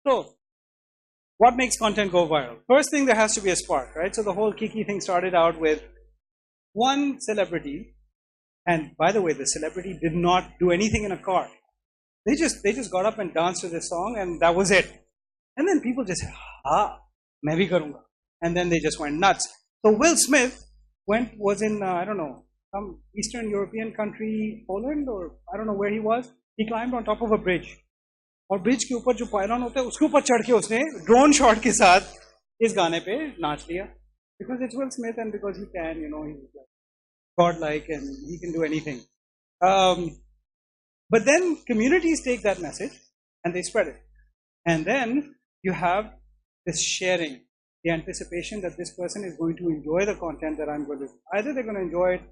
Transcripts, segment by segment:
So, what makes content go viral? First thing, there has to be a spark, right? So the whole Kiki thing started out with one celebrity, and by the way, the celebrity did not do anything in a car. They just got up and danced to this song, and that was it. And then people just said, main bhi karunga. And then they just went nuts. So Will Smith was in, I don't know, some Eastern European country, Poland, or I don't know where he was. He climbed on top of a bridge. और bridge के ऊपर जो pylon होता है उसके ऊपर चढ़ के उसने ड्रोन शॉट के साथ इस गाने पे नाच लिया because it's Will Smith and because he can, he's like godlike and he can do anything. But then communities take that message and they spread it. And then you have this sharing, the anticipation that this person is going to enjoy the content that I'm going to do. Either they're going to enjoy it,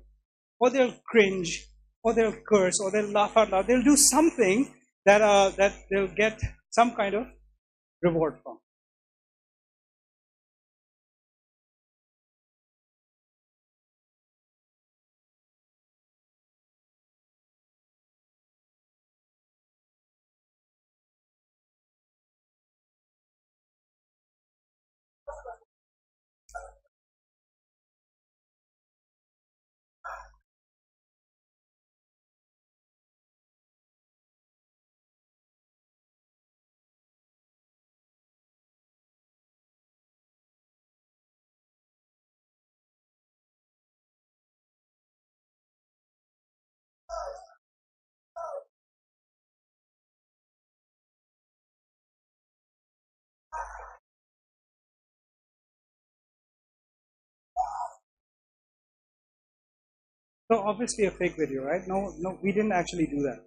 or they'll cringe, or they'll curse, or they'll laugh out loud. They'll do something that they'll get some kind of reward from. So obviously a fake video, right? No, we didn't actually do that.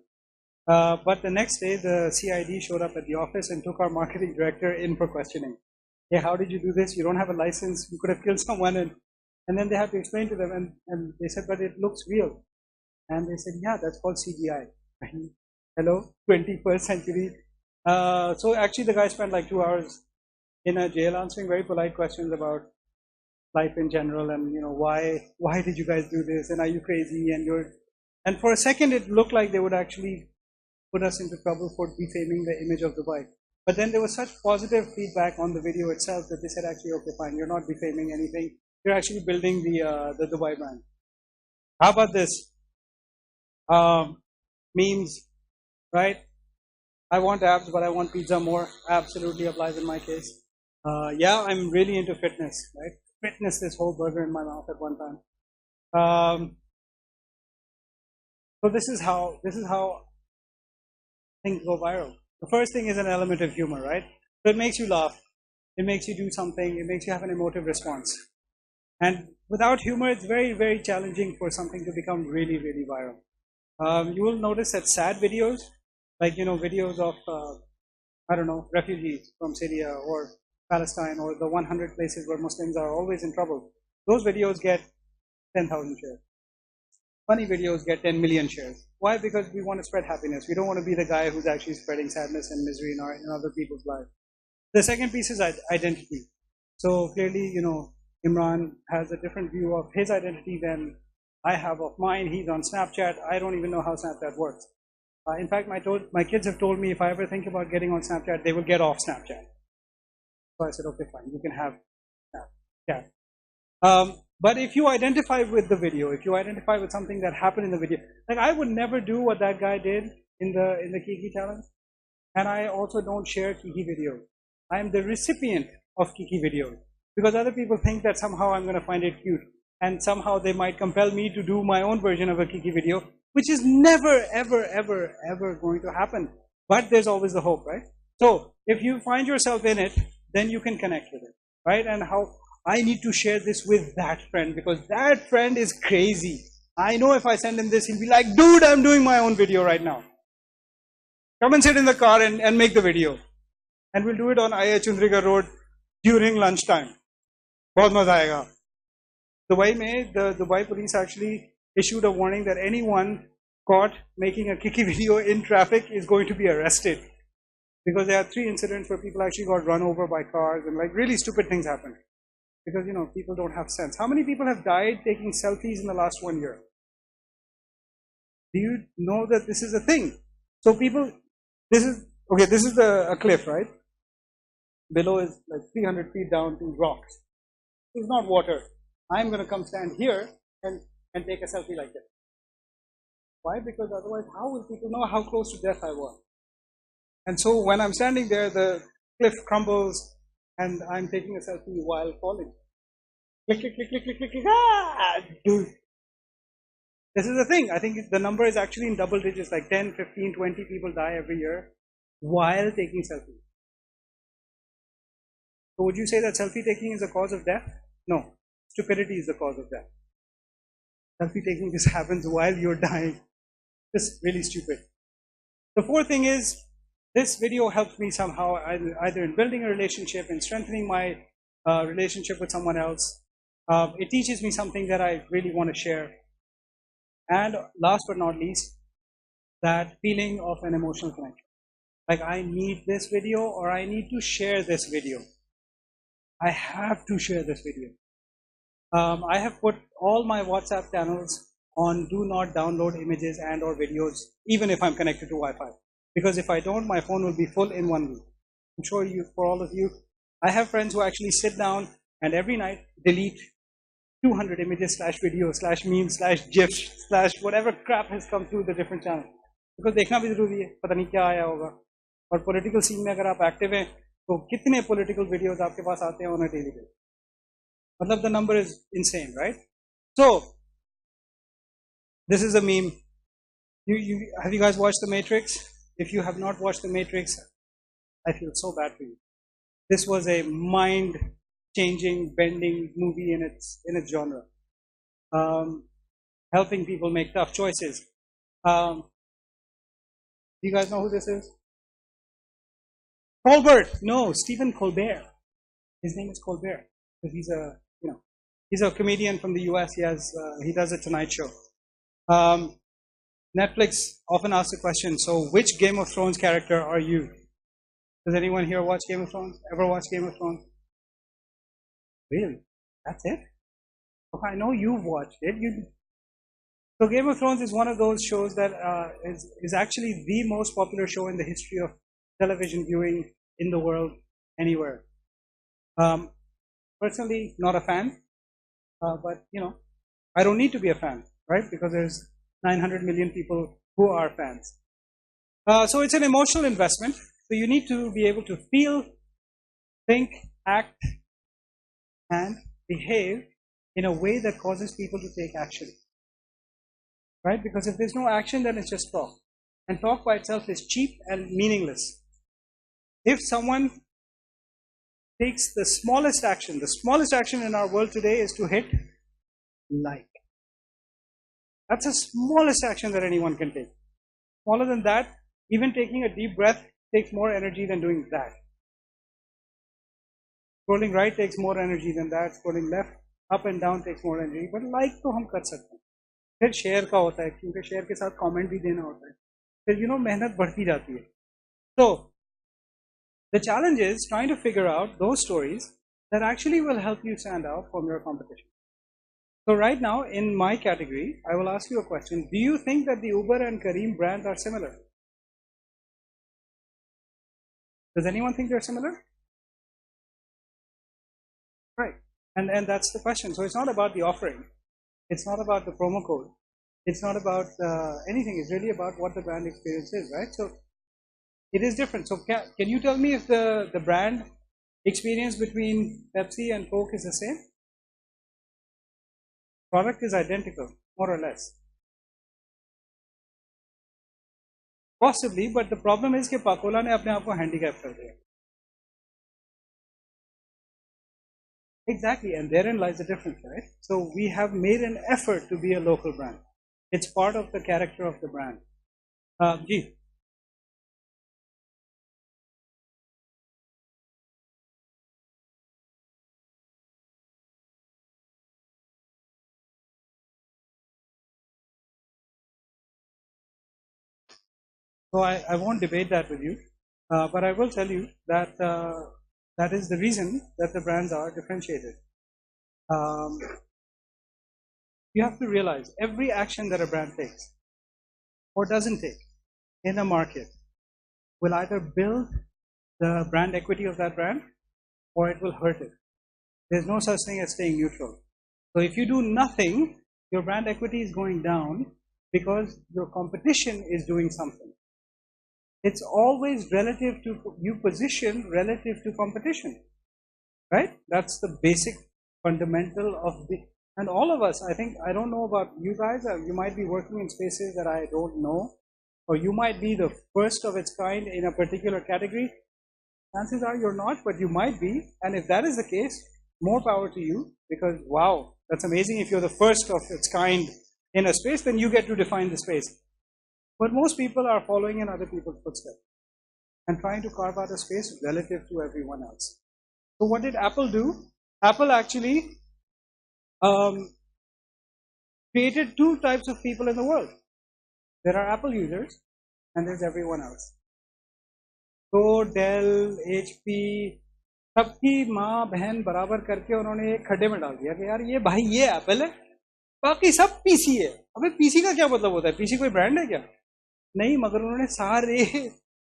But the next day, the CID showed up at the office and took our marketing director in for questioning. Hey, how did you do this? You don't have a license. You could have killed someone. And then they had to explain to them. And they said, but it looks real. And they said, yeah, that's called CGI. Hello, 21st century. So actually the guy spent like 2 hours in a jail answering very polite questions about life in general and why did you guys do this and are you crazy and for a second it looked like they would actually put us into trouble for defaming the image of Dubai. But then there was such positive feedback on the video itself that they said actually okay fine, you're not defaming anything, you're actually building the Dubai brand. How about this? Memes, right? I want abs but I want pizza more. Absolutely applies in my case. Yeah, I'm really into fitness, right? Witnessed this whole burger in my mouth at one time. So this is how things go viral. The first thing is an element of humor, right? So it makes you laugh, it makes you do something, it makes you have an emotive response. And without humor, it's very, very challenging for something to become really, really viral. You will notice that sad videos, like videos of I don't know, refugees from Syria or Palestine or the 100 places where Muslims are always in trouble. Those videos get 10,000 shares. Funny videos get 10 million shares. Why? Because we want to spread happiness. We don't want to be the guy who's actually spreading sadness and misery in other people's lives. The second piece is identity. So clearly, Imran has a different view of his identity than I have of mine. He's on Snapchat. I don't even know how Snapchat works. In fact, my kids have told me if I ever think about getting on Snapchat, they will get off Snapchat. So I said, okay, fine, you can have Snapchat. But if you identify with the video, if you identify with something that happened in the video, like I would never do what that guy did in the Kiki challenge, and I also don't share Kiki videos. I am the recipient of Kiki videos because other people think that somehow I'm going to find it cute, and somehow they might compel me to do my own version of a Kiki video, which is never, ever, ever, ever going to happen. But there's always the hope, right? So if you find yourself in it, then you can connect with it, right? And how I need to share this with that friend because that friend is crazy. I know if I send him this, he'll be like, dude, I'm doing my own video right now. Come and sit in the car and make the video. And we'll do it on Aya Chundriga Road during lunchtime. Bahut maza aayega. The Dubai police actually issued a warning that anyone caught making a Kiki video in traffic is going to be arrested. Because there are 3 incidents where people actually got run over by cars and like really stupid things happened. Because people don't have sense. How many people have died taking selfies in the last 1 year? Do you know that this is a thing? So this is a cliff, right? below is like 300 feet down to rocks. It's not water. I'm going to come stand here and take a selfie like this. Why? Because otherwise, how will people know how close to death I was? And so when I'm standing there, the cliff crumbles, and I'm taking a selfie while falling. Click, click, click, click, click, click, click, dude. This is the thing. I think the number is actually in double digits, like 10, 15, 20 people die every year while taking selfies. So would you say that selfie taking is the cause of death? No. Stupidity is the cause of death. Selfie taking just happens while you're dying. Just really stupid. The fourth thing is, this video helped me somehow, either in building a relationship, in strengthening my relationship with someone else. It teaches me something that I really want to share. And last but not least, that feeling of an emotional connection. Like, I need this video, or I need to share this video. I have to share this video. I have put all my WhatsApp channels on do not download images and or videos, even if I'm connected to Wi-Fi. Because if I don't, my phone will be full in 1 week. I'm sure you, for all of you, I have friends who actually sit down and every night delete 200 images slash videos slash memes slash gifs slash whatever crap has come through the different channels. Because देखना भी जरूरी है, पता नहीं क्या आया होगा. और political scene में अगर आप active हैं, तो कितने political videos आपके पास आते हैं on a daily basis. मतलब the number is insane, right? So, this is a meme. Have you guys watched The Matrix? If you have not watched The Matrix, I feel so bad for you. This was a mind-changing, bending movie in its genre, helping people make tough choices. Do you guys know who this is? Colbert. No, Stephen Colbert. His name is Colbert because he's a comedian from the US. He does a Tonight Show. Netflix often asks the question, so which Game of Thrones character are you? Does anyone here watch Game of Thrones? Ever watch Game of Thrones? Really? That's it? Oh, I know you've watched it. So Game of Thrones is one of those shows that is actually the most popular show in the history of television viewing in the world, anywhere. Personally, not a fan, but I don't need to be a fan, right? Because there's 900 million people who are fans. So it's an emotional investment. So you need to be able to feel, think, act, and behave in a way that causes people to take action. Right? Because if there's no action, then it's just talk. And talk by itself is cheap and meaningless. If someone takes the smallest action in our world today is to hit like. That's the smallest action that anyone can take. Smaller than that, even taking a deep breath takes more energy than doing that. Scrolling right takes more energy than that. Scrolling left, up and down takes more energy. But like तो हम कर सकते हैं. फिर share का होता है क्योंकि शेयर के साथ कमेंट भी देना होता है. फिर मेहनत बढ़ती जाती है. So the challenge is trying to figure out those stories that actually will help you stand out from your competition. So right now, in my category, I will ask you a question. Do you think that the Uber and Careem brands are similar? Does anyone think they're similar? Right. And that's the question. So it's not about the offering. It's not about the promo code. It's not about anything. It's really about what the brand experience is, right? So it is different. So can you tell me if the brand experience between Pepsi and Coke is the same? Product is identical, more or less. Possibly, but the problem is कि Coca-Cola ने अपने आप को handicap कर दिया. Exactly, and therein lies the difference, right? So we have made an effort to be a local brand. It's part of the character of the brand. Ji. So I won't debate that with you, but I will tell you that that is the reason that the brands are differentiated. You have to realize every action that a brand takes or doesn't take in a market will either build the brand equity of that brand or it will hurt it. There's no such thing as staying neutral. So if you do nothing, your brand equity is going down because your competition is doing something. It's always relative to, you position relative to competition, right? That's the basic fundamental of the, and all of us, I think, I don't know about you guys, you might be working in spaces that I don't know, or you might be the first of its kind in a particular category. Chances are you're not, but you might be. And if that is the case, more power to you, because wow, that's amazing. If you're the first of its kind in a space, then you get to define the space. But most people are following in other people's footsteps and trying to carve out a space relative to everyone else. So what did Apple do? Apple actually created two types of people in the world. There are Apple users and there's everyone else. तो del, HP, सबकी माँ बहन बराबर करके उन्होंने एक खड्डे में डाल दिया कि यार ये भाई ये एप्पल है, बाकी सब पीसी है. अबे पीसी का क्या मतलब होता है? पीसी कोई ब्रांड है क्या? नहीं, मगर उन्होंने सारे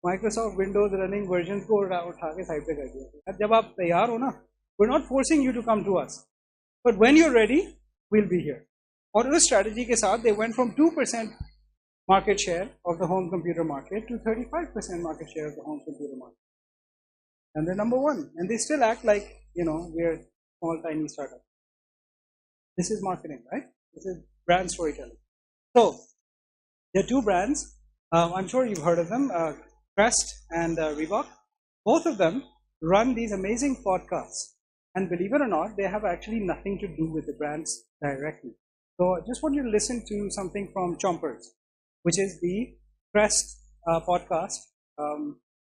माइक्रोसॉफ्ट विंडोज रनिंग वर्जन को उठा के साइड पे कर दिया. जब आप तैयार हो ना, we're not forcing you to come to us, but when you're ready, we'll be here. और उस स्ट्रेटजी के साथ they went from 2% market share of the home computer market to 35% market share of the home computer market. And they're number one. And they still act like, you know, we're a small, tiny startup. This is marketing, right? This is brand storytelling. So, there are two brands. I'm sure you've heard of them, Crest and Reebok. Both of them run these amazing podcasts. And believe it or not, they have actually nothing to do with the brands directly. So I just want you to listen to something from Chompers, which is the Crest podcast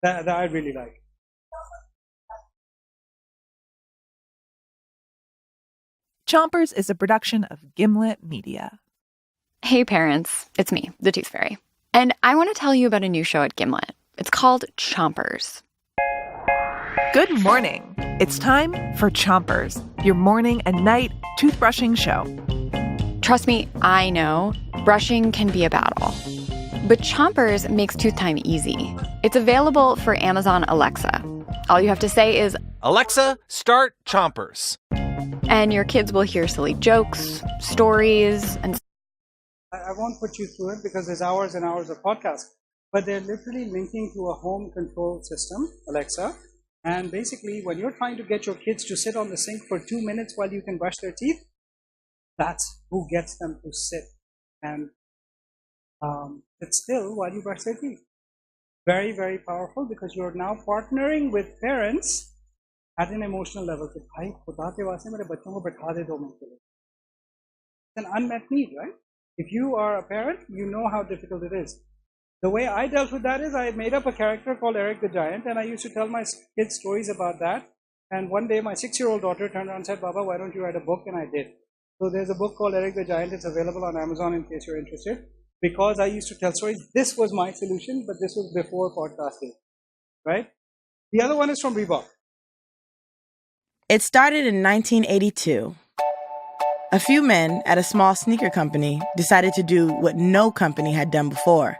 that I really like. Chompers is a production of Gimlet Media. Hey parents, it's me, the Tooth Fairy. And I want to tell you about a new show at Gimlet. It's called Chompers. Good morning. It's time for Chompers, your morning and night toothbrushing show. Trust me, I know brushing can be a battle. But Chompers makes tooth time easy. It's available for Amazon Alexa. All you have to say is, Alexa, start Chompers. And your kids will hear silly jokes, stories, and... I won't put you through it because there's hours and hours of podcast. But they're literally linking to a home control system, Alexa. And basically, when you're trying to get your kids to sit on the sink for 2 minutes while you can brush their teeth, that's who gets them to sit and sit still while you brush their teeth. Very, very powerful because you're now partnering with parents at an emotional level. It's an unmet need, right? If you are a parent, you know how difficult it is. The way I dealt with that is I made up a character called Eric the Giant, and I used to tell my kids stories about that. And one day my 6-year-old daughter turned around and said, Baba, why don't you write a book? And I did. So there's a book called Eric the Giant. It's available on Amazon in case you're interested. Because I used to tell stories, this was my solution, but this was before podcasting, right? The other one is from Reebok. It started in 1982. A few men at a small sneaker company decided to do what no company had done before.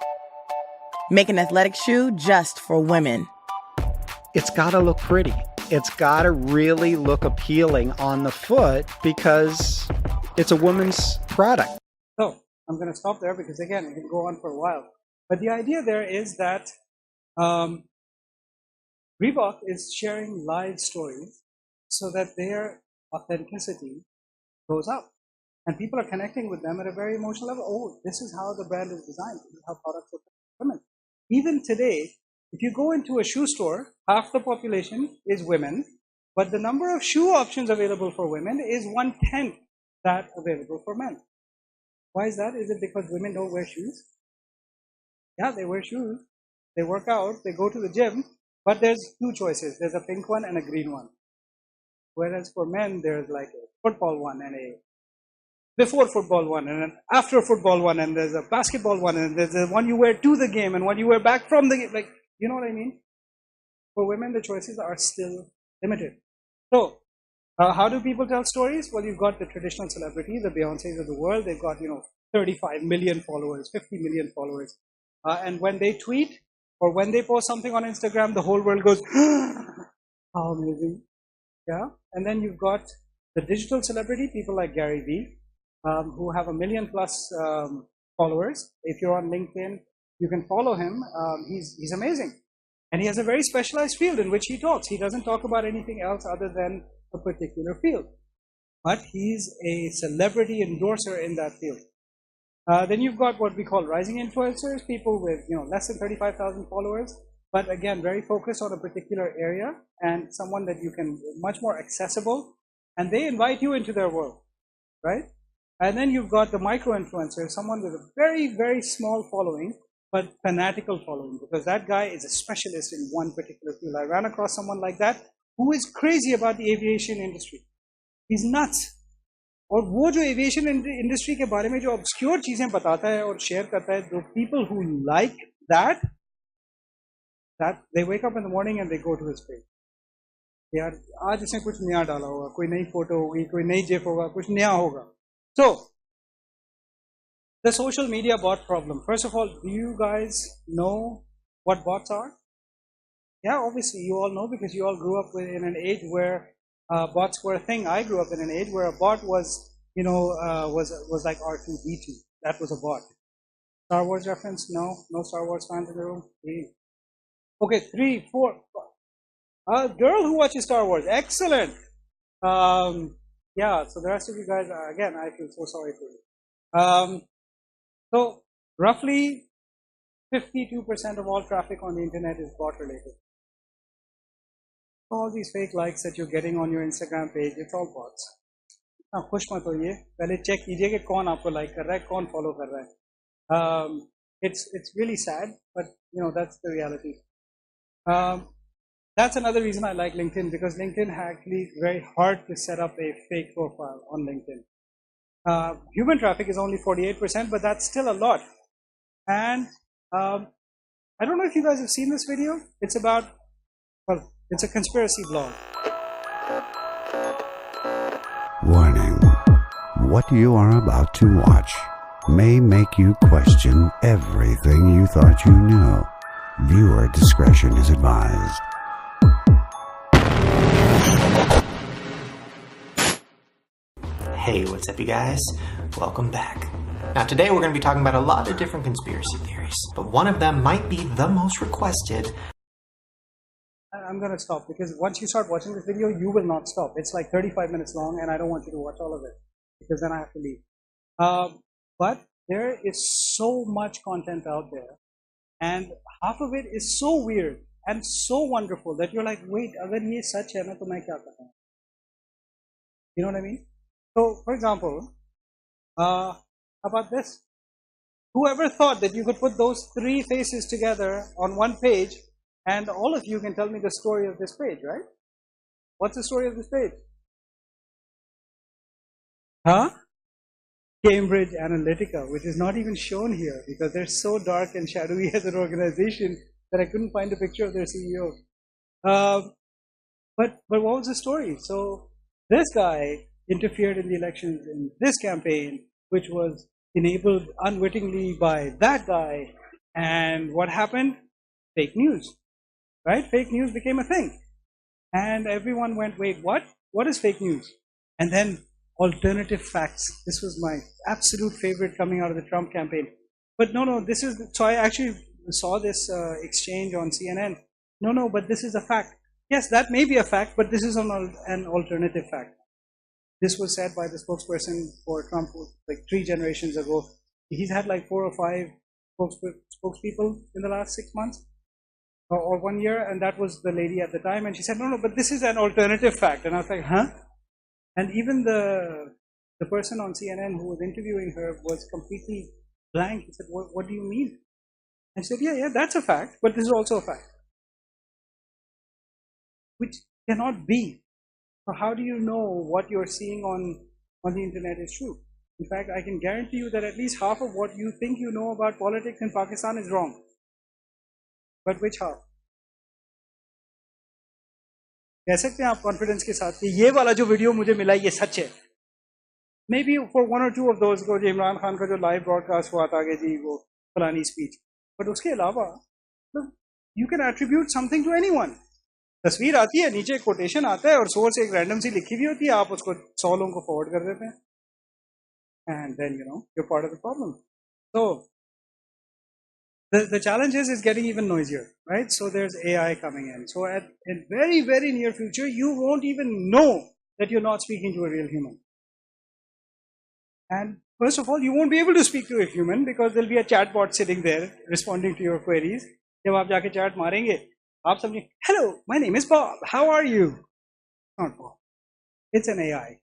Make an athletic shoe just for women. It's got to look pretty. It's got to really look appealing on the foot because it's a woman's product. So I'm going to stop there because, again, it can go on for a while. But the idea there is that Reebok is sharing live stories so that their authenticity goes up. And people are connecting with them at a very emotional level. Oh, this is how the brand is designed. This is how products are for women. Even today, if you go into a shoe store, half the population is women, but the number of shoe options available for women is 1/10 that available for men. Why is that? Is it because women don't wear shoes? Yeah, they wear shoes. They work out. They go to the gym. But there's two choices. There's a pink one and a green one. Whereas for men, there's like a football one and a before football one and an after football one, and there's a basketball one, and there's the one you wear to the game and one you wear back from the game. Like, you know what I mean? For women, the choices are still limited. So, how do people tell stories? Well, you've got the traditional celebrities, the Beyoncés of the world. They've got, 35 million followers, 50 million followers. And when they tweet or when they post something on Instagram, the whole world goes, how amazing. Yeah, and then you've got the digital celebrity, people like Gary Vee, who have 1 million plus followers. If you're on LinkedIn, you can follow him. He's amazing. And he has a very specialized field in which he talks. He doesn't talk about anything else other than a particular field. But he's a celebrity endorser in that field. Then you've got what we call rising influencers, people with less than 35,000 followers, but again, very focused on a particular area and someone that you can much more accessible, and they invite you into their world, right? And then you've got the micro influencer, someone with a very, very small following, but fanatical following, because that guy is a specialist in one particular field. I ran across someone like that who is crazy about the aviation industry. He's nuts. और वो जो aviation industry के बारे में जो obscure चीजें बताता है और शेयर करता है, the people who like that they wake up in the morning and they go to his page. यार आज इसने कुछ नया डाला होगा, कोई नई फोटो होगी, कोई नई जिफ होगा, कुछ नया होगा. So the social media bot problem. First of all, do you guys know what bots are? Yeah, obviously you all know, because you all grew up in an age where bots were a thing. I grew up in an age where a bot was, was like R2-D2. That was a bot. Star Wars reference? No Star Wars fans in the room. 3. Okay, 3, 4. A girl who watches Star Wars. Excellent. Yeah. So the rest of you guys, again, I feel so sorry for you. So roughly 52% of all traffic on the internet is bot related. All these fake likes that you're getting on your Instagram page, it's all bots. हाँ, खुश मत होइए, पहले check कीजिए कि कौन आपको like कर रहा है, कौन फॉलो कर रहा है. It's really sad, but that's the reality. That's another reason I like LinkedIn, because LinkedIn actually very hard to set up a fake profile on LinkedIn. Human traffic is only 48%, but that's still a lot. And I don't know if you guys have seen this video. It's about, well, it's a conspiracy blog. Warning. What you are about to watch may make you question everything you thought you knew. Viewer discretion is advised. Hey, what's up, you guys? Welcome back. Now, today we're going to be talking about a lot of different conspiracy theories, but one of them might be the most requested. I'm going to stop, because once you start watching this video, you will not stop. It's like 35 minutes long, and I don't want you to watch all of it, because then I have to leave. But there is so much content out there, and half of it is so weird and so wonderful that you're like, wait, agar ye sach hai na, to main kya karta hu? You know what I mean? So, for example, how about this? Whoever thought that you could put those 3 faces together on one page, and all of you can tell me the story of this page, right? What's the story of this page? Huh? Cambridge Analytica, which is not even shown here because they're so dark and shadowy as an organization that I couldn't find a picture of their CEO. But what was the story? So this guy interfered in the elections in this campaign, which was enabled unwittingly by that guy. And what happened? Fake news, right? Fake news became a thing. And everyone went, wait, what? What is fake news? And then alternative facts. This was my absolute favorite coming out of the Trump campaign. But no, this is, so I actually saw this exchange on CNN. No, but this is a fact. Yes, that may be a fact, but this is an alternative fact. This was said by the spokesperson for Trump like 3 generations ago. He's had like 4 or 5 spokespeople in the last 6 months or 1 year, and that was the lady at the time. And she said, no, but this is an alternative fact. And I was like, huh? And even the person on CNN who was interviewing her was completely blank. He said, what do you mean? I said, yeah, that's a fact, but this is also a fact. Which cannot be. So how do you know what you're seeing on the internet is true? In fact, I can guarantee you that at least half of what you think you know about politics in Pakistan is wrong. But which half? कह सकते हैं आप confidence के साथ कि ये वाला जो वीडियो मुझे मिला ये सच है. Maybe for 1 or 2 of those को इमरान खान का जो लाइव ब्रॉडकास्ट हुआ था कि जी वो फलानी स्पीच, but उसके अलावा you can attribute something to anyone. तस्वीर आती है, नीचे कोटेशन आता है और सोर्स एक रैंडम सी लिखी हुई होती है, आप उसको 100 लोगों को फॉरवर्ड कर देते हैं, and then you're part of the problem. So the challenge is getting even noisier, right? So there's AI coming in. So in very, very near future, you won't even know that you're not speaking to a real human. And first of all, you won't be able to speak to a human because there'll be a chatbot sitting there responding to your queries. जब आप जाके chat मारेंगे, आप समझे, hello, my name is Bob. How are you? Not Bob. It's an AI,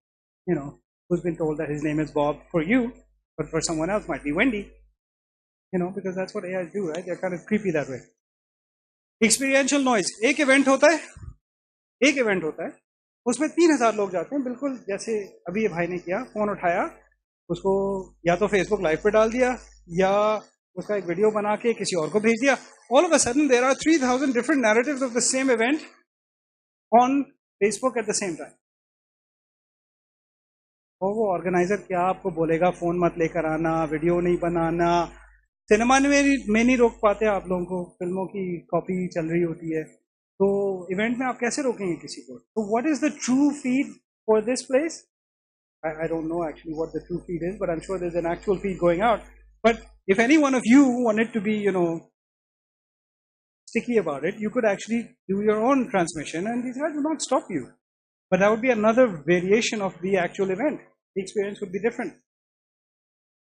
who's been told that his name is Bob for you, but for someone else might be Wendy. Because that's what AIs do, right? They're kind of creepy that way. Experiential noise. एक event होता है, उसमें 3000 लोग जाते हैं, बिल्कुल जैसे अभी ये भाई ने किया, फोन उठाया, उसको या तो Facebook लाइव पे डाल दिया, या उसका एक वीडियो बना के किसी और को भेज दिया. All of a sudden, there are 3000 different narratives of the same event on Facebook at the same time. और वो ऑर्गेनाइजर क्या आपको बोलेगा, फोन मत लेकर आना, वीडियो नहीं बनाना. सिनेमा में नहीं रोक पाते आप लोगों को, फिल्मों की कॉपी चल रही होती है, तो इवेंट में आप कैसे रोकेंगे किसी को? तो what is the true feed for this place? I don't know actually what the true feed is, but I'm sure there's an actual feed going out. But if any one of you wanted to be, sticky about it, you could actually do your own transmission and these guys will not stop you. But that would be another variation of the actual event. The experience would be different.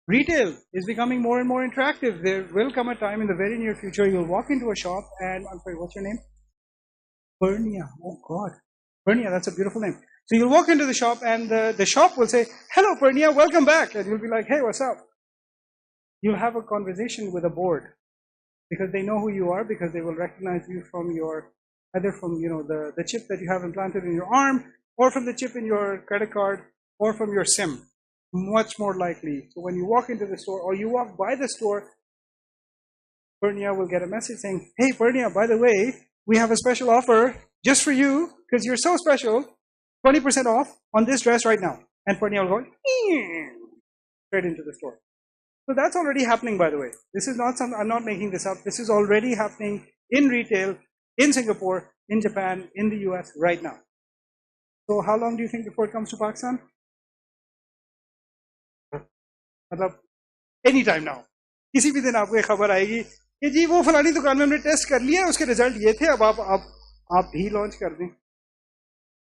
Retail is becoming more and more interactive. There will come a time in the very near future you'll walk into a shop and, I'm sorry, what's your name? Bernia. Oh God. Bernia, that's a beautiful name. So you'll walk into the shop and the shop will say, hello Bernia, welcome back. And you'll be like, hey, what's up? You'll have a conversation with a board because they know who you are, because they will recognize you from either from, the chip that you have implanted in your arm, or from the chip in your credit card, or from your SIM. Much more likely. So when you walk into the store or you walk by the store, Bernia will get a message saying, hey Bernia, by the way, we have a special offer just for you because you're so special, 20% off on this dress right now. And Bernia will go straight into the store. So that's already happening, by the way. This is not something, I'm not making this up. This is already happening in retail, in Singapore, in Japan, in the US right now. So how long do you think before it comes to Pakistan? मतलब any time now. किसी भी दिन आपको एक खबर आएगी कि जी वो फलानी दुकान में हमने टेस्ट कर लिया, उसके रिजल्ट ये थे, अब आप भी लॉन्च कर दें.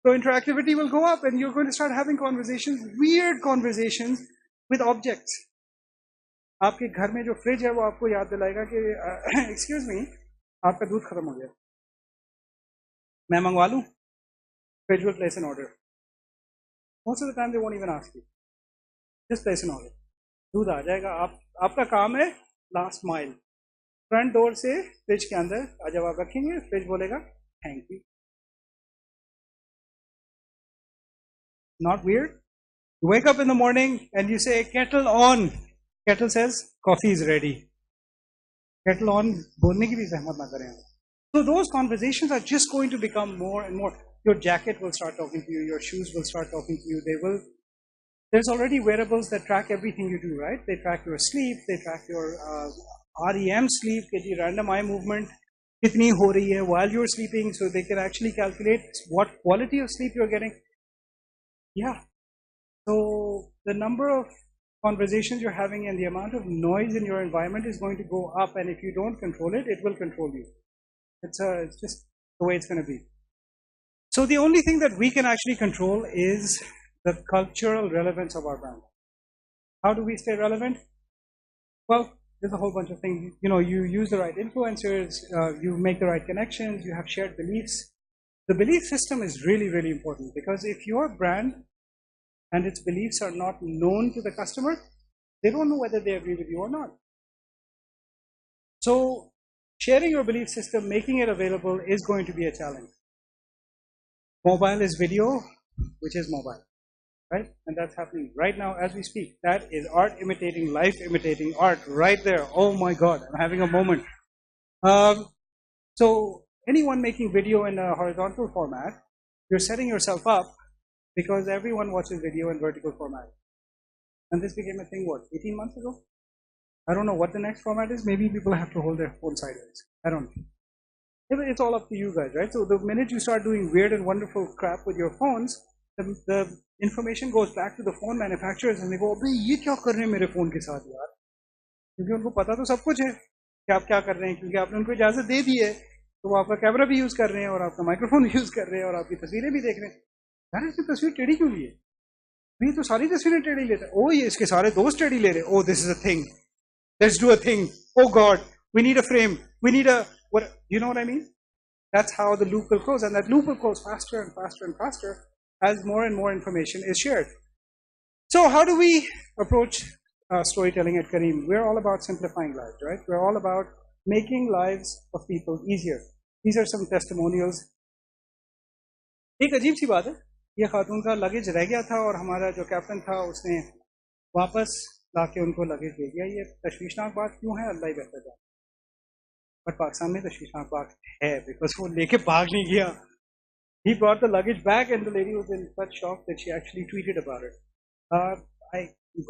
So interactivity will go up and you're going to start having conversations, weird conversations with objects. आपके घर में जो फ्रिज है वो आपको याद दिलाएगा कि एक्सक्यूज मी, आपका दूध खत्म हो गया, मैं मंगवा लूं? Fridge will place an order. Most of the time they won't even ask you. Just place an order. दूध आ जाएगा. आपका काम है लास्ट माइल, फ्रंट डोर से फ्रिज के अंदर जब आप रखेंगे, फ्रिज बोलेगा thank you. Not weird? You wake up in the morning and you say kettle on. Kettle says coffee is ready. Kettle on बोलने की भी जहमत ना करें. So those conversations are just going to become more and more. Your jacket will start talking to you. Your shoes will start talking to you. There's already wearables that track everything you do, right? They track your sleep. They track your REM sleep, random eye movement, kitni ho rahi hai while you're sleeping. So they can actually calculate what quality of sleep you're getting. Yeah. So the number of conversations you're having and the amount of noise in your environment is going to go up. And if you don't control it, it will control you. It's just the way it's going to be. So the only thing that we can actually control is the cultural relevance of our brand. How do we stay relevant? Well, there's a whole bunch of things. You use the right influencers, you make the right connections, you have shared beliefs. The belief system is really, really important, because if your brand and its beliefs are not known to the customer, they don't know whether they agree with you or not. So sharing your belief system, making it available, is going to be a challenge. Mobile is video, which is mobile, right? And that's happening right now as we speak. That is art imitating life, imitating art right there. Oh my God, I'm having a moment. So anyone making video in a horizontal format, you're setting yourself up because everyone watches video in vertical format. And this became a thing, 18 months ago? I don't know what the next format is. Maybe people have to hold their phone sideways. I don't know. it's all up to you guys, right? So the minute you start doing weird and wonderful crap with your phones, the information goes back to the phone manufacturers and they go, "Abhi, ये क्या कर रहे हैं मेरे phone के साथ यार?" क्योंकि उनको पता तो सब कुछ है कि आप क्या कर रहे हैं, क्योंकि आपने उनको इजाजत दे दी है, तो वो आपका कैमरा भी यूज कर रहे हैं और आपका माइक्रोफोन यूज कर रहे हैं और आपकी तस्वीरें भी देख रहे हैं। यार इसकी तस्वीर टेढ़ी क्यों ली है? ये तो सारी तस्वीरें टेढ़ी लेते हैं। ओ ये इसके सारे दोस्त टेढ़ी ले रहे हैं। Oh this is a thing, let's do a thing. Oh god, we need a frame, we need a what, you know what I mean? That's how the loop will close, and that loop will close faster and faster and faster as more and more information is shared. So how do we approach storytelling at Kareem? We're all about simplifying lives, right? We're all about making lives of people easier. These are some testimonials. एक अजीब सी बात है, ये खातून का luggage रह गया था और हमारा जो कैप्टन था उसने वापस लाके उनको लगेज दे दिया। ये तशवीशनाक बात क्यों है, अल्लाह ही बेहतर जाने। बट पाकिस्तान में तशवीशनाक बात है बिकॉज वो लेके भाग नहीं गया। He brought the luggage back and the lady was in such shock that she actually tweeted about it.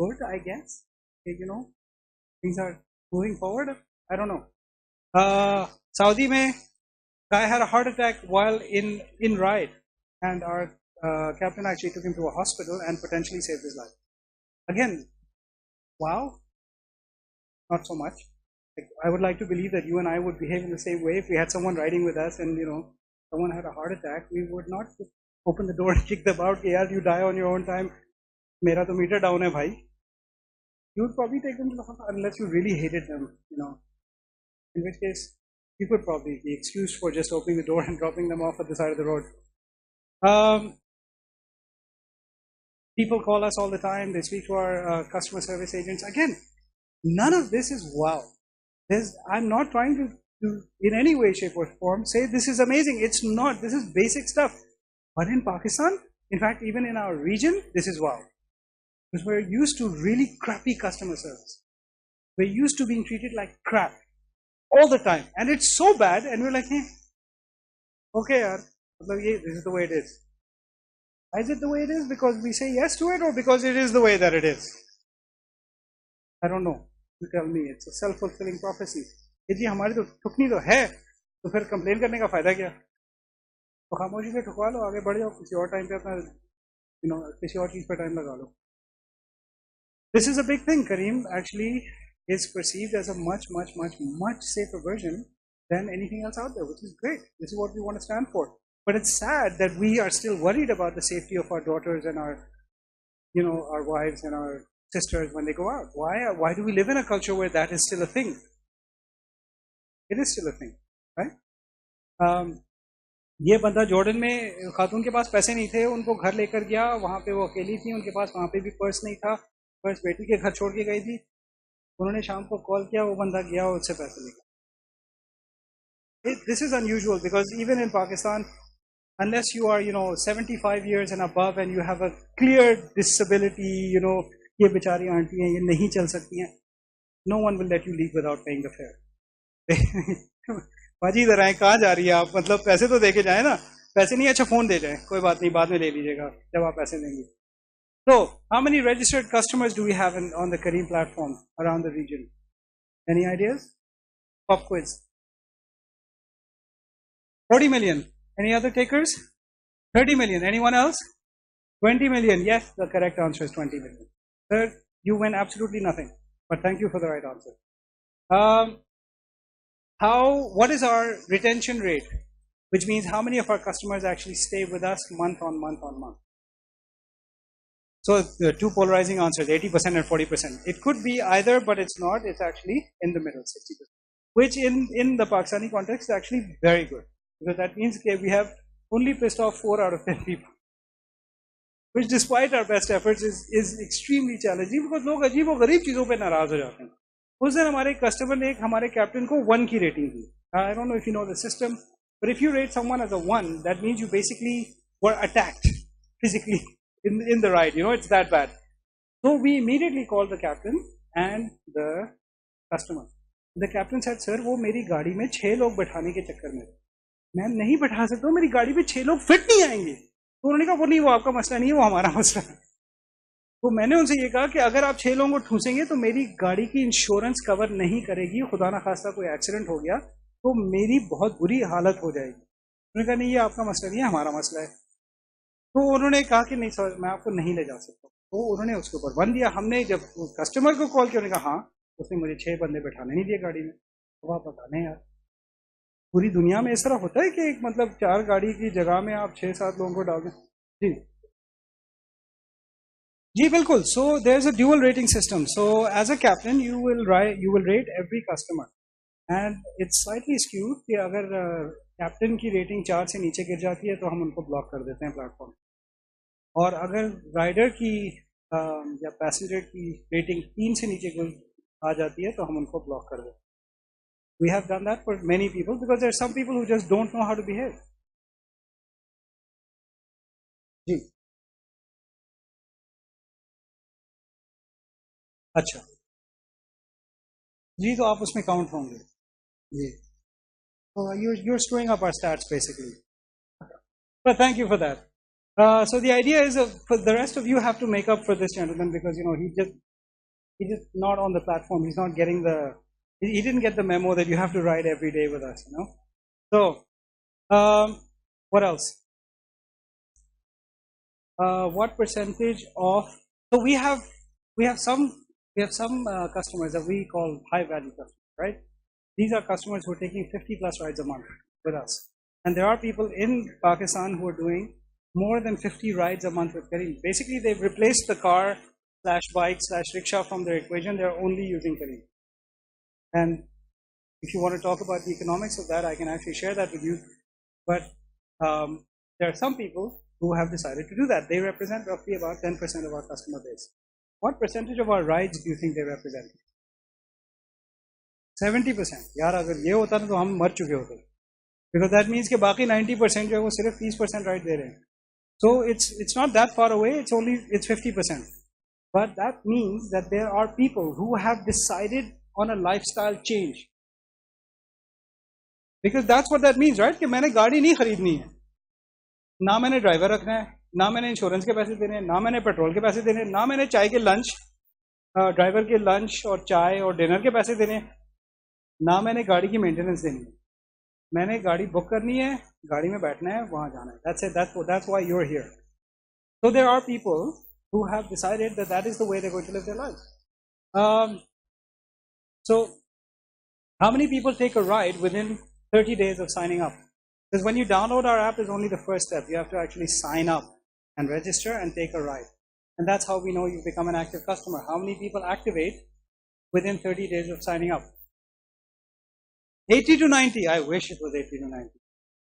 Good, I guess. You know, things are moving forward. I don't know. Saudi mein, guy had a heart attack while in ride, and our captain actually took him to a hospital and potentially saved his life. Again, wow, not so much. I would like to believe that you and I would behave in the same way if we had someone riding with us and, you know, someone had a heart attack. We would not just open the door and kick them out. Yeah, you die on your own time. Mera to meter down hai bhai. You would probably take them to the hospital unless you really hated them, you know. In which case, you could probably be excused for just opening the door and dropping them off at the side of the road. People call us all the time. They speak to our customer service agents. Again, none of this is wow. I'm not trying to in any way, shape or form say this is amazing. It's not. This is basic stuff. But in Pakistan, in fact, even in our region, this is wow. Because we're used to really crappy customer service. We're used to being treated like crap all the time. And it's so bad, and we're like, hey, okay, yaar, this is the way it is. Is it the way it is because we say yes to it, or because it is the way that it is? I don't know. You tell me. It's a self-fulfilling prophecy. जी हमारी तो ठुकनी तो है, तो फिर complain करने का फायदा क्या? तो खामोशी से ठुकवा लो, आगे बढ़ जाओ, किसी और टाइम पे अपना किसी और चीज पे टाइम लगा लो. This is a big thing. Kareem actually is perceived as a much safer version than anything else out there, which is great. This is what we want to stand for. But it's sad that we are still worried about the safety of our daughters and our, our wives and our sisters when they go out. Why do we live in a culture where that is still a thing? It is still a thing, right? ये बंदा Jordan में खातून के पास पैसे नहीं थे, उनको घर लेकर गया, वहाँ पे वो अकेली थी, उनके पास वहाँ पे भी पर्स नहीं था, पर्स बेटी के घर छोड़ के गई थी, उन्होंने शाम को कॉल किया, वो बंदा गया और उससे पैसे लेकर. This is unusual because even in Pakistan, unless you are 75 years and above and you have a clear disability, ये बेचारी आंटी हैं, ये नहीं चल सकती हैं, no one will let you leave without paying the fare. बाजी इधर आए, कहाँ जा रही है आप, मतलब पैसे तो देके जाए ना, पैसे नहीं, अच्छा फोन दे जाए, कोई बात नहीं, बाद में ले लीजिएगा जब आप पैसे देंगे. So, how many registered customers do we have on the Kareem platform around the region? Any ideas? Pop quiz. 40 million. Any other takers? 30 million. Anyone else? 20 million. Yes, the correct answer is 20 million. Third, you win absolutely nothing. But thank you for the right answer. What is our retention rate? Which means how many of our customers actually stay with us month on month on month. So the two polarizing answers, 80% and 40%. It could be either, but it's not. It's actually in the middle, 60%. Which in the Pakistani context is actually very good. Because that means we have only pissed off 4 out of 10 people. Which despite our best efforts is extremely challenging because लोग अजीब और गरीब चीज़ों पे नाराज हो जाते हैं. उस दिन हमारे कस्टमर ने हमारे कैप्टन को 1 की rating the. I don't know if you know the system, but if you rate someone as a 1, that means you basically were attacked physically in the ride. It's that bad. So we immediately called the captain and the customer. The captain said, "Sir, वो मेरी गाड़ी में 6 लोग बैठाने के चक्कर में मैं नहीं बैठा सकता हूँ, मेरी गाड़ी में 6 लोग फिट नहीं आएंगे." तो उन्होंने कहा, वो आपका मसला नहीं है, वो हमारा मसला है. तो मैंने उनसे ये कहा कि अगर आप 6 लोगों को ठूसेंगे तो मेरी गाड़ी की इंश्योरेंस कवर नहीं करेगी, खुदा ना खास्ता कोई एक्सीडेंट हो गया तो मेरी बहुत बुरी हालत हो जाएगी। उन्होंने कहा नहीं ये आपका मसला नहीं है, हमारा मसला है। तो उन्होंने कहा कि नहीं सर मैं आपको नहीं ले जा सकता। तो उन्होंने उसके ऊपर बंद दिया। हमने जब कस्टमर को कॉल किया उन्होंने कहा हाँ, उसने मुझे 6 बंदे बैठाने नहीं दिए गाड़ी में। तो आप बता दें यार, पूरी दुनिया में इस तरह होता है कि एक मतलब 4 गाड़ी की जगह में आप 6-7 लोगों को डाल दें? जी जी बिल्कुल। So there is a dual rating system. So as a captain you will rate every customer and it's slightly skewed कि अगर कैप्टन की रेटिंग 4 से नीचे गिर जाती है तो हम उनको ब्लॉक कर देते हैं प्लेटफॉर्म। और अगर राइडर की या पैसेंजर की रेटिंग 3 से नीचे आ जाती है तो हम उनको ब्लॉक कर देते हैं। We have done that for many people because there are some people who just don't know how to behave. जी अच्छा जी, तो आप उसमें काउंट होंगे जी। So you're screwing up our stats basically. But thank you for that. So the idea is for the rest of you have to make up for this gentleman because you know he's just not on the platform. He's not getting he didn't get the memo that you have to ride every day with us. You know. So what else? What percentage of? So we have some customers that we call high value customers, right? These are customers who are taking 50 plus rides a month with us, and there are people in Pakistan who are doing more than 50 rides a month with Careem. Basically, they've replaced the car / bike / rickshaw from their equation. They're only using Careem. And if you want to talk about the economics of that, I can actually share that with you. But there are some people who have decided to do that. They represent roughly about 10% of our customer base. What percentage of our rides do you think they represent? 70%. यार अगर ये होता ना तो हम मर चुके होते. Because that means कि बाकी 90% जो है वो सिर्फ 30% राइड दे रहे हैं. So it's not that far away. It's 50%. But that means that there are people who have decided on a lifestyle change. Because that's what that means, right? कि मैंने गाड़ी नहीं खरीदनी है, ना मैंने ड्राइवर रखना है, ना मैंने इंश्योरेंस के पैसे देने हैं, ना मैंने पेट्रोल के पैसे देने हैं, ना मैंने चाय के लंच ड्राइवर के लंच और चाय और डिनर के पैसे देने हैं, ना मैंने गाड़ी की मेंटेनेंस देनी है. मैंने गाड़ी बुक करनी है, गाड़ी में बैठना है, वहां जाना है. That's it. That's why you're here. So there are people who have decided that is the way they're going to live their lives. So how many people take a ride within 30 days of signing up? Because when you download our app is only the first step. You have to actually sign up and register and take a ride. And that's how we know you've become an active customer. How many people activate within 30 days of signing up? 80 to 90. I wish it was 80 to 90.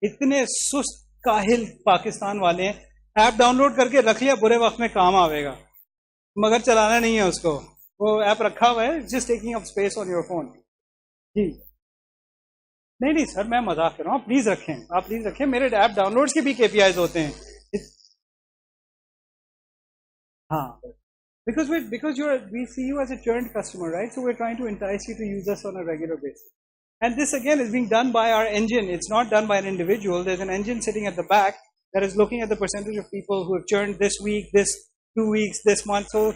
इतने सुस्त काहिल पाकिस्तान वाले हैं, app download करके रख लिया, बुरे वक्त में काम आवेगा, मगर चलाना नहीं है उसको. वो ऐप रखा हुआ है, just taking up space on your phone. जी नहीं सर, मैं मजाक कर रहा हूँ. प्लीज रखें. मेरे ऐप डाउनलोड्स के भी KPIs होते हैं. हाँ, because we see you as a churned customer, right? So we're trying to entice you to use us on a regular basis. And this again is being done by our engine. It's not done by an individual. There's an engine sitting at the back that is looking at the percentage of people who have churned this week, this 2 weeks, this month. So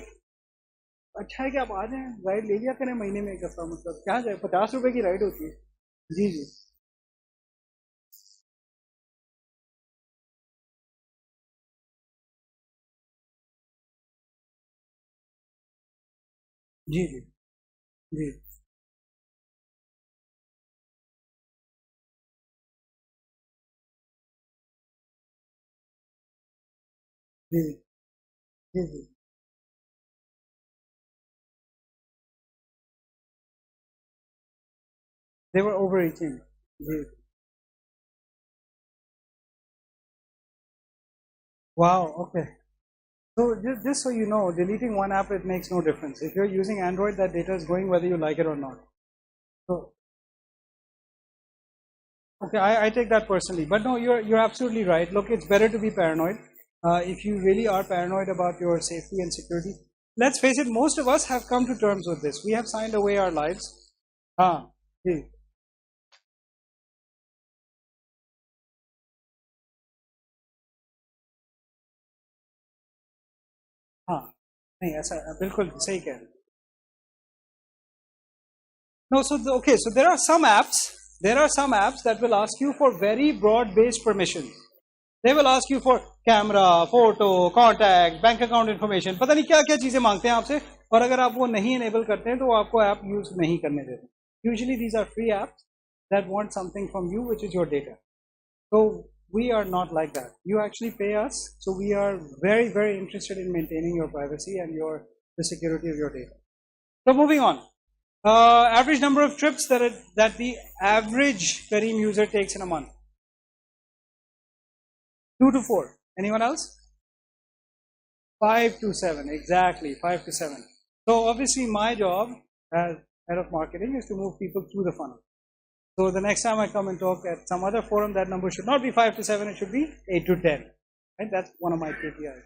अच्छा है कि आप आ जाएं, ride ले लिया करें महीने में एक दफा. मतलब क्या जाए, 50 रुपए की राइड होती है. जी जी जी जी जी जी जी. They were overreaching. Ji. Wow. Okay. So just so you know, deleting one app, it makes no difference. If you're using Android, that data is going whether you like it or not. So okay, I take that personally. But no, you're absolutely right. Look, it's better to be paranoid. If you really are paranoid about your safety and security, let's face it, most of us have come to terms with this. We have signed away our lives. हाँ जी हाँ नहीं ऐसा बिल्कुल सही कह रहे हैं. No, so okay, so there are some apps there are some apps that will ask you for very broad-based permissions. They will ask you for camera, photo, contact, bank account information. पता नहीं क्या क्या चीजें मांगते हैं आपसे, और अगर आप वो नहीं enable करते हैं तो वो आपको app use नहीं करने देते. Usually these are free apps that want something from you, which is your data. So we are not like that. You actually pay us, so we are very, very interested in maintaining your privacy and the security of your data. So moving on. Average number of trips that the average Kareem user takes in a month. 2 to 4. Anyone else? 5 to 7. Exactly, 5 to 7. So obviously my job as head of marketing is to move people through the funnel. So the next time I come and talk at some other forum, that number should not be 5 to 7, it should be 8 to 10. Right? That's one of my KPIs.